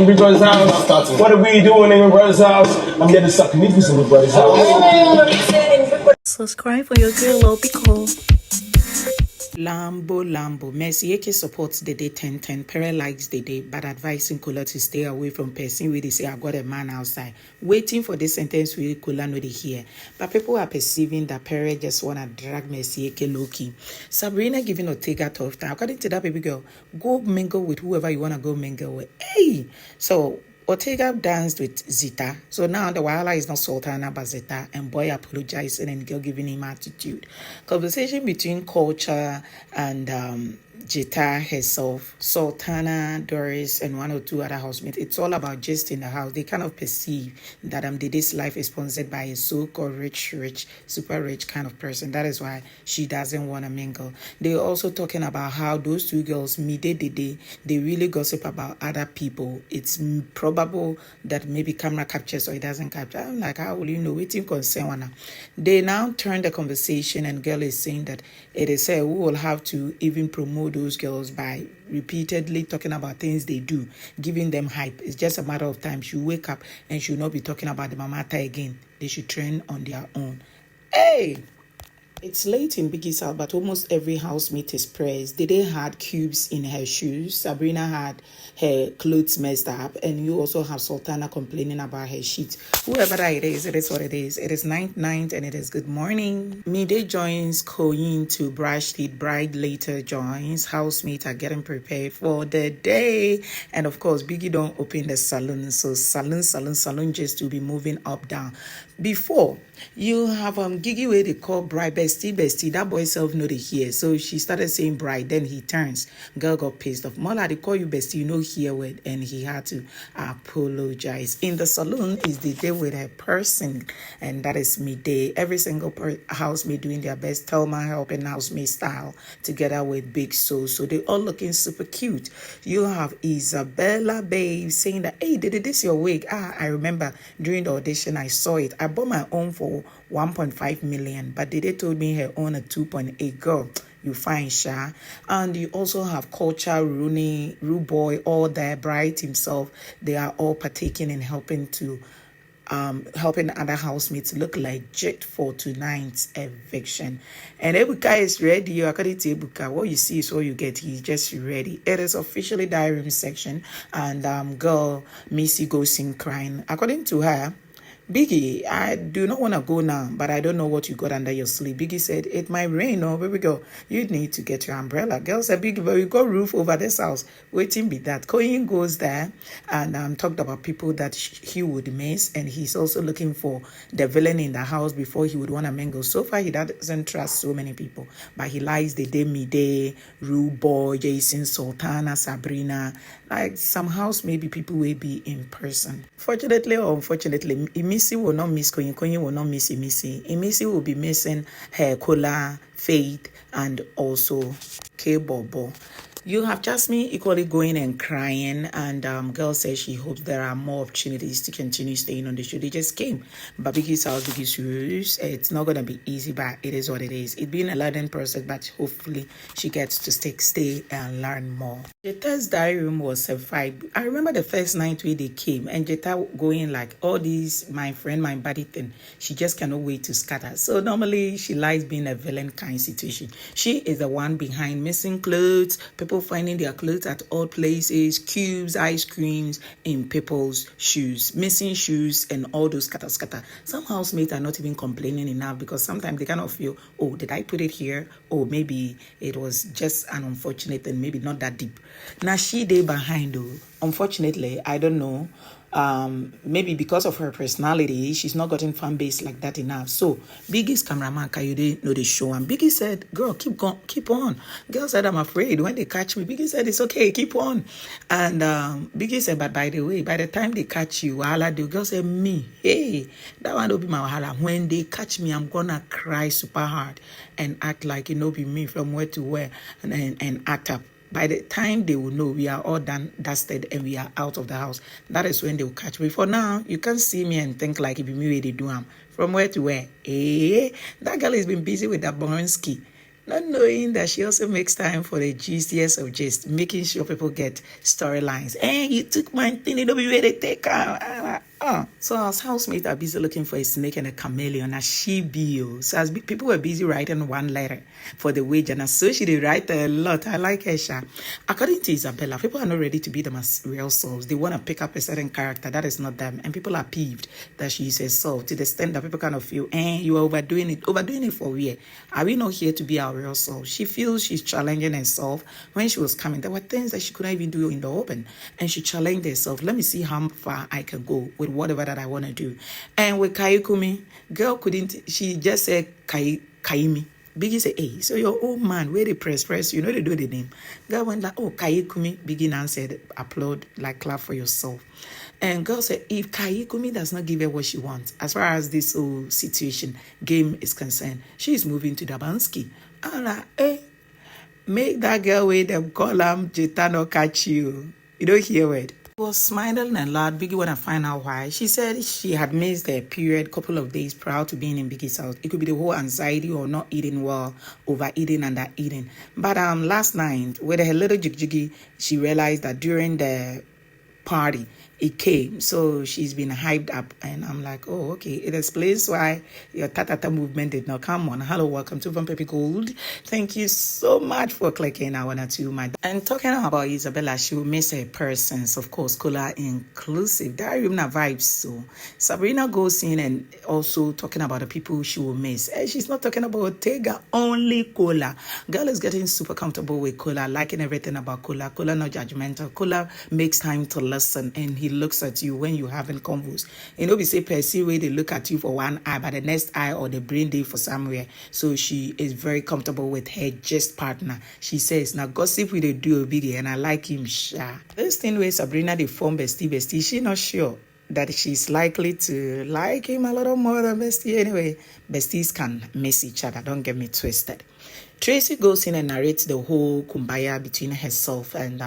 in Big Brother's house? What are we doing in Big Brother's house? I'm getting sucked in Big Brother's house. Subscribe for your girl Opico. Lambo. Mercy Eke supports Dede 1010. Pere likes Dede, but advising Kola to stay away from person where they say I got a man outside. Waiting for this sentence where Kola no they hear. But people are perceiving that Pere just wanna drag Mercy Eke low-key. Sabrina giving Ortega tough time. According to that baby girl, go mingle with whoever you wanna go mingle with. Hey! So Ortega danced with Zita. So now the Wahala is not Sultana but Zita, and boy apologizing and girl giving him attitude. Conversation between Culture and Jita herself, Sultana, Doris, and one or two other housemates. It's all about just in the house. They kind of perceive that Dede's life is sponsored by a so-called rich, super rich kind of person. That is why she doesn't want to mingle. They're also talking about how those two girls, Mide, Dede, they really gossip about other people. It's probable that maybe camera captures or it doesn't capture. I'm like, how will you know? Waiting concern one. They now turn the conversation and girl is saying that it is her who will have to even promote those girls by repeatedly talking about things they do, giving them hype. It's just a matter of time. She'll wake up and she'll not be talking about the mamata again. They should train on their own. Hey! It's late in Biggie's house, but almost every housemate is praised. Dede had cubes in her shoes. Sabrina had her clothes messed up. And you also have Sultana complaining about her sheets. Whoever that it is what it is. It is night and it is good morning. Mide joins Koyin to brush teeth. Bride later joins. Housemates are getting prepared for the day. And of course, Biggie don't open the salon. So salon just to be moving up, down. Before, you have Gigi where they call bride bestie. That boy self know they hear. So she started saying bride. Then he turns. Girl got pissed off. Mola, they call you bestie. You know hear word. And he had to apologize. In the saloon is the day with a person. And that is Mide. Every single housemate doing their best. Thelma helping housemate style. Together with Big So. So they all looking super cute. You have Isabella babe saying that, hey, Dede, this your wig? I remember during the audition I saw it. I bought my own for 1.5 million, but Dede told me her own at 2.8. Girl, you find Sha. And you also have Culture, Rooney, Boy, all there, Bright himself. They are all partaking in helping other housemates look legit for tonight's eviction. And Ebuka is ready. According to Ebuka, what you see is what you get. He's just ready. It is officially diary room section, and girl Missy goes in crying. According to her, Biggie, I do not want to go now, but I don't know what you got under your sleeve. Biggie said, it might rain. Oh, baby girl, you need to get your umbrella. Girl said, Biggie, but we got roof over this house. Waiting be that. Koyin goes there and talked about people that he would miss, and he's also looking for the villain in the house before he would want to mingle. So far, he doesn't trust so many people, but he likes the Mide, Boy, Jason, Sultana, Sabrina. Like some house, maybe people will be in person. Fortunately or unfortunately, Imisi will not miss Koyin. Koyin will not miss Imisi. Imisi will be missing her Kola, Faith, and also Kaybobo. You have Jasmine equally going and crying, and girl says she hopes there are more opportunities to continue staying on the show. They just came, but Biggie's house, Biggie's rules. It's not gonna be easy, but it is what it is. It's been a learning process, but hopefully she gets to stay and learn more. Jeta's diary room was a vibe. I remember the first night where they came, and Jeta going like all these my friend, my buddy thing. She just cannot wait to scatter. So normally she likes being a villain kind situation. She is the one behind missing clothes. People finding their clothes at all places, cubes, ice creams in people's shoes, missing shoes, and all those scatter. Some housemates are not even complaining enough because sometimes they kind of feel, oh, did I put it here? Oh, maybe it was just an unfortunate and maybe not that deep. Now she day behind though. Unfortunately, I don't know. Maybe because of her personality, she's not gotten fan base like that enough. So Biggie's cameraman Kayode know the show, and Biggie said, girl, keep on. Girl said, I'm afraid when they catch me. Biggie said, it's okay, keep on. And Biggie said, but by the way, by the time they catch you, wahala, the girl said, me, hey, that one will be my wahala. When they catch me, I'm gonna cry super hard and act like it no be me from where to where, and act up. By the time they will know we are all done, dusted, and we are out of the house, that is when they will catch me. For now, you can't see me and think like it be me where they do. From where to where? That girl has been busy with that Bornsky. Not knowing that she also makes time for the juiciest of gist, making sure people get storylines. And you took my thing, you don't be ready to take So our housemates are busy looking for a snake and a chameleon, as she be. So as people were busy writing one letter for the wage, and so she did write a lot. I like her, Sha. According to Isabella, people are not ready to be them as real souls. They want to pick up a certain character that is not them, and people are peeved that she is a soul to the extent that people kind of feel, you are overdoing it. Overdoing it for where? Are we not here to be our real soul? She feels she's challenging herself. When she was coming, there were things that she couldn't even do in the open, and she challenged herself. Let me see how far I can go with whatever that I want to do. And with Kayikumi, girl couldn't, she just said Kaimi. Biggie said, hey, so your old man, where they press, you know they do the name. Girl went like, oh, Kayikumi. Biggie now said, applaud, like clap for yourself. And girl said, if Kayikumi does not give her what she wants, as far as this whole situation, game is concerned, she is moving to Dabansky. I'm like, hey, make that girl with them column, Jitano catch you. You don't hear word. Was smiling and loud. Biggie want to find out why. She said she had missed the period couple of days prior to being in Biggie's house. It could be the whole anxiety or not eating well, overeating and under eating. But last night with her little jiggy, she realized that during the party it came, so she's been hyped up, and I'm like, oh, okay, it explains why your tatata movement did not come on. Hello, welcome to Van Pepe Gold. Thank you so much for clicking. I wanna to my and talking about Isabella, she will miss her persons, of course, Kola inclusive. That room vibes. So Sabrina goes in and also talking about the people she will miss. And she's not talking about Tega, only Kola. Girl is getting super comfortable with Kola, liking everything about Kola. Kola not judgmental. Kola makes time to listen, and he looks at you when you having convos. You know, we say Percy way they look at you for one eye, but the next eye or the brain day for somewhere. So she is very comfortable with her just partner. She says, now gossip with the duo biggie, and I like him, sha. This thing where Sabrina they form bestie, she not sure that she's likely to like him a little more than bestie. Anyway, besties can miss each other, don't get me twisted. Tracy goes in and narrates the whole kumbaya between herself and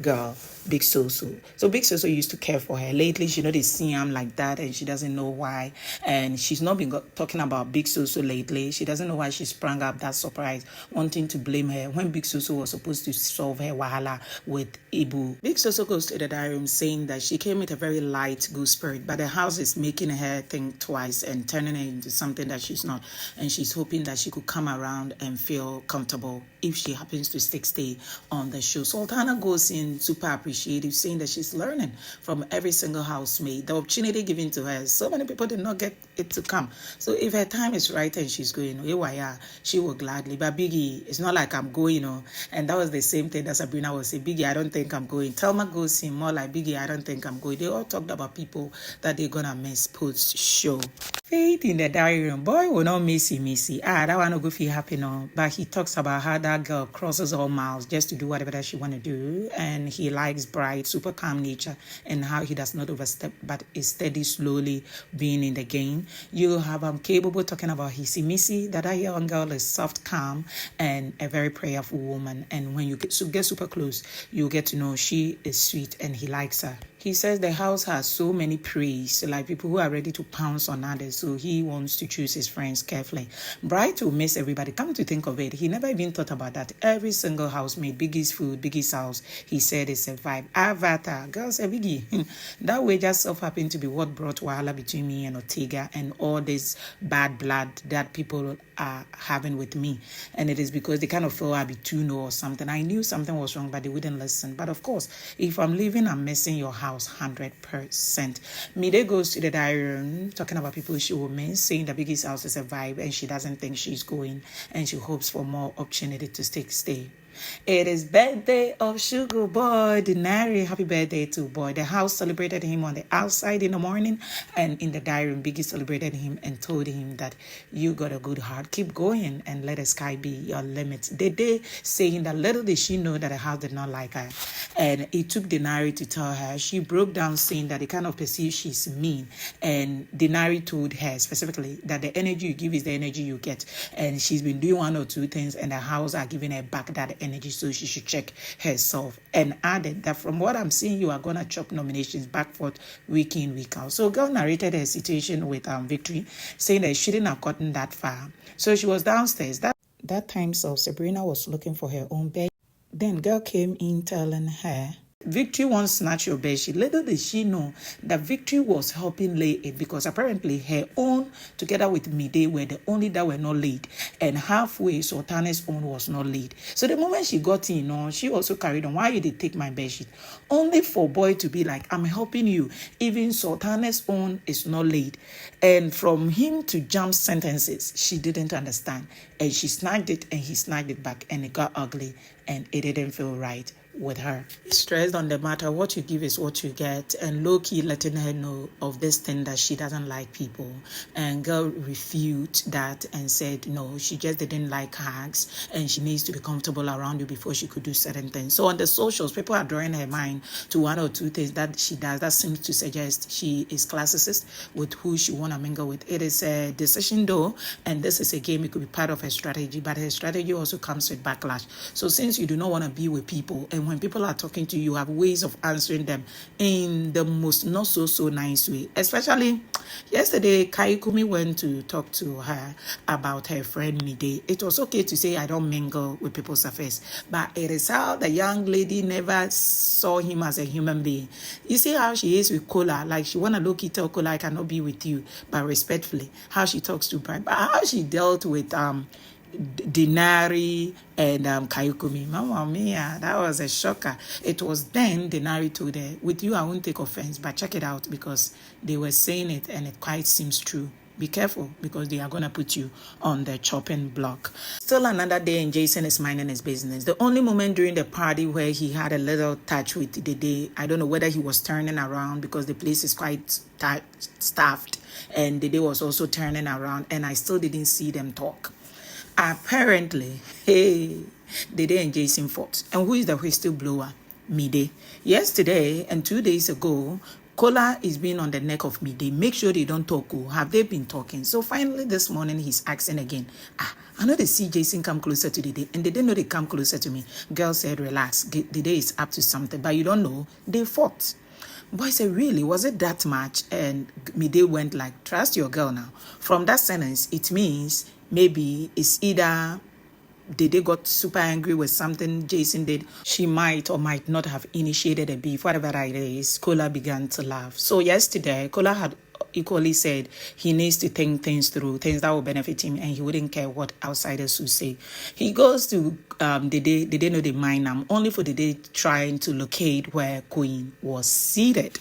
girl, Big Soso. So Big Soso used to care for her. Lately, she know they see him like that, and she doesn't know why. And she's not been talking about Big Soso lately. She doesn't know why she sprang up that surprise, wanting to blame her when Big Soso was supposed to solve her wahala with Ibu. Big Soso goes to the diary room saying that she came with a very light, good spirit, but the house is making her think twice and turning her into something that she's not. And she's hoping that she could come around and feel comfortable if she happens to stay on the show. Sultana goes in super appreciative, saying that she's learning from every single housemate. The opportunity given to her, so many people did not get it to come. So if her time is right and she's going, she will gladly. But Biggie, it's not like I'm going, and that was the same thing that Sabrina was saying. Biggie, I don't think I'm going. Thelma goes in more like Biggie, I don't think I'm going. They all talked about people that they're gonna miss post show. Faith in the diary room, boy will not missy. That one will go feel happy now. But he talks about how that girl crosses all miles just to do whatever that she want to do, and he likes bright, super calm nature, and how he does not overstep but is steady, slowly being in the game. You have Kaybobo talking about his Imisi, that young girl is soft, calm, and a very prayerful woman. And when you get super close, you get to know she is sweet and he likes her. He says the house has so many praise, like people who are ready to pounce on others, so he wants to choose his friends carefully. Bright will miss everybody. Come to think of it, he never even thought about that. Every single housemate, Biggie's food, Biggie's house, he said it's a vibe. Avatar, girl said Biggie. That way just so happened to be what brought wahala between me and Ortega and all this bad blood that people are having with me. And it is because they kind of felt I'd be too low or something. I knew something was wrong, but they wouldn't listen. But of course, if I'm leaving, I'm missing your house 100%. Mide goes to the diary room talking about people she will miss, saying that Biggie's house is a vibe and she doesn't think she's going, and she hopes for more opportunity to stay. It is birthday of Sugar Boy Denari. Happy birthday to Boy. The house celebrated him on the outside in the morning, and in the diary room, Biggie celebrated him and told him that you got a good heart. Keep going and let the sky be your limit. Dede saying that little did she know that the house did not like her, and it took Denari to tell her. She broke down saying that they kind of perceive she's mean, and Denari told her specifically that the energy you give is the energy you get, and she's been doing one or two things and the house are giving her back that energy, so she should check herself, and added that from what I'm seeing, you are gonna chop nominations back forth week in, week out. So girl narrated her situation with Victory, saying that she shouldn't have gotten that far. So she was downstairs. That time, so Sabrina was looking for her own bed. Then girl came in telling her, Victory won't snatch your bedsheet. Little did she know that Victory was helping lay it, because apparently her own, together with Mide, were the only that were not laid. And halfway, Sultana's own was not laid. So the moment she got in, she also carried on. Why did they take my bedsheet? Only for boy to be like, I'm helping you. Even Sultana's own is not laid. And from him to jump sentences, she didn't understand. And she snagged it and he snagged it back, and it got ugly and it didn't feel right with her. Stressed on the matter, what you give is what you get, and low-key letting her know of this thing that she doesn't like people. And girl refused that and said no, she just didn't like hugs and she needs to be comfortable around you before she could do certain things. So on the socials, people are drawing her mind to one or two things that she does that seems to suggest she is classicist with who she want to mingle with. It is a decision though, and this is a game. It could be part of her strategy, but her strategy also comes with backlash. So since you do not want to be with people, and when people are talking to you, you have ways of answering them in the most not so nice way. Especially yesterday, Kaikumi went to talk to her about her friend Mide. It was okay to say I don't mingle with people's affairs, but it is how the young lady never saw him as a human being. You see how she is with Kola, like she wanna look it, tell Kola I cannot be with you, but respectfully, how she talks to Brian, but how she dealt with Denari and Kayukumi. Mama mia, that was a shocker. It was then Denari told her, with you I won't take offense, but check it out, because they were saying it and it quite seems true. Be careful, because they are going to put you on the chopping block. Still another day and Jason is minding his business. The only moment during the party where he had a little touch with Dede, I don't know whether he was turning around because the place is quite staffed, and Dede was also turning around, and I still didn't see them talk. Apparently, Dede and Jason fought. And who is the whistleblower? Mide. Yesterday and 2 days ago, Kola is being on the neck of Mide. Make sure they don't talk. Have they been talking? So finally this morning he's asking again. I know they see Jason come closer to Dede, and they didn't know they come closer to me. Girl said, relax. Dede is up to something, but you don't know. They fought. Boy said, really? Was it that much? And Mide went like, trust your girl now. From that sentence, it means maybe it's either Dede got super angry with something Jason did. She might or might not have initiated a beef, whatever it is. Kola began to laugh. So yesterday, Kola had equally said he needs to think things through, things that will benefit him, and he wouldn't care what outsiders will say. He goes to Dede. Dede know the mind now, only for Dede trying to locate where Koyin was seated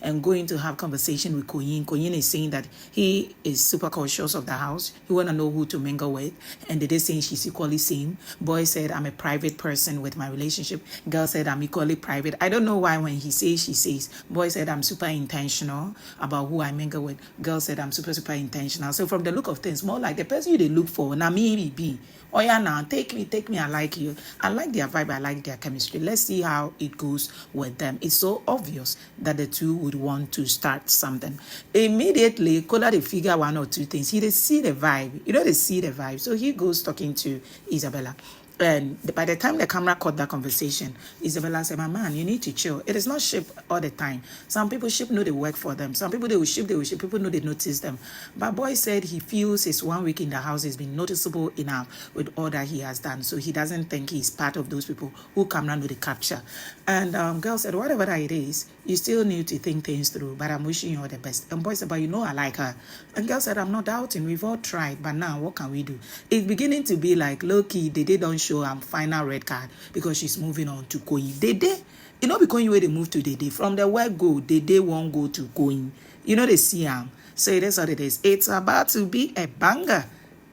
and going to have conversation with Koyin. Koyin is saying that he is super cautious of the house. He want to know who to mingle with. And Dede saying she's equally same. Boy said, I'm a private person with my relationship. Girl said, I'm equally private. I don't know why when he says, she says. Boy said, I'm super intentional about who I mingle with. Girl said, I'm super intentional. So from the look of things, more like the person you they look for, now me be. Oh yeah, now take me, I like you. I like their vibe, I like their chemistry. Let's see how it goes with them. It's so obvious that the two would want to start something. Immediately, Kola they figure one or two things. He they see the vibe. They see the vibe. So he goes talking to Isabella. And by the time the camera caught that conversation, Isabella said, my man, you need to chill. It is not ship all the time. Some people ship know they work for them. Some people they will ship. People know they notice them. But boy said he feels his 1 week in the house has been noticeable enough with all that he has done. So he doesn't think he's part of those people who come around with the capture. And girl said, whatever that it is, you still need to think things through. But I'm wishing you all the best. And boy said, but I like her. And girl said, I'm not doubting. We've all tried. But now what can we do? It's beginning to be like low-key. They don't show final red card because she's moving on to Koyin. Dede, because where they move to Dede. From the word go, Dede won't go to Koyin. They see him. So it is what it is. It's about to be a banger.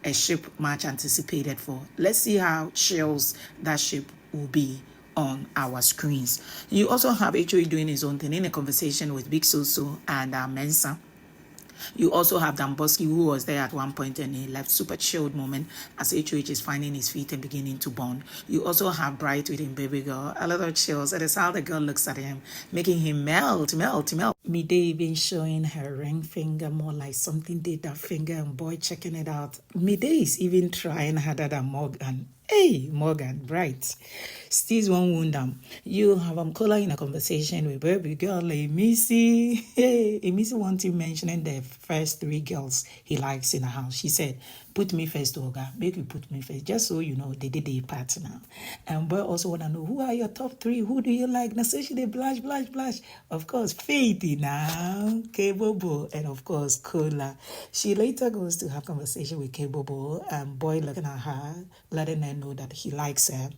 A ship much anticipated for. Let's see how chills that ship will be on our screens. You also have HOE doing his own thing in a conversation with Big Soso and Mensa. You also have Damboski, who was there at one point and he left super chilled moment as HOH is finding his feet and beginning to bond. You also have Bright with him, baby girl, a little chills. It is how the girl looks at him, making him melt. Mide even showing her ring finger more like something did that finger, and boy checking it out. Mide is even trying harder than Morgan. Hey, Morgan, Bright. Steve's one wound. You have Kola in a conversation with baby girl Imisi. Hey, Imisi wants you mentioning the first 3 girls he likes in the house. She said, Put me first, Oga. Make you put me first. Just so you know, they did their part now. And boy also want to know, who are your top 3? Who do you like? Now, say she they blush. Of course, Faith now, Kaybobo, and of course, Kola. She later goes to have conversation with Kaybobo, and boy looking at her, letting her know that he likes her.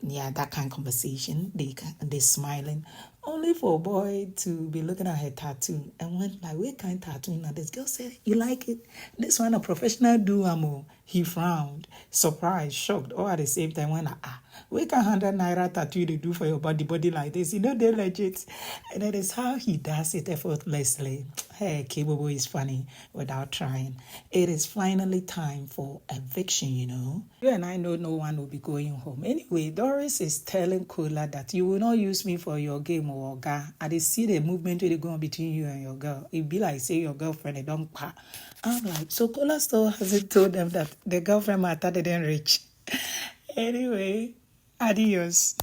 Yeah, that kind of conversation. They smiling. Only for a boy to be looking at her tattoo and went like, what kind of tattoo? Now this girl said, you like it? This one a professional do amo. He frowned, surprised, shocked, all at the same time when we can 100 naira tattoo they do for your body like this. You know they're legit. And that is how he does it effortlessly. Hey, Kaybobo is funny without trying. It is finally time for eviction, you know. You and I know no one will be going home. Anyway, Doris is telling Kola that you will not use me for your game or guy. I dey see the movement really going between you and your girl. It be like say your girlfriend they don't pa. I'm like, so Kola still hasn't told them that the girlfriend matter didn't reach. Anyway, adios.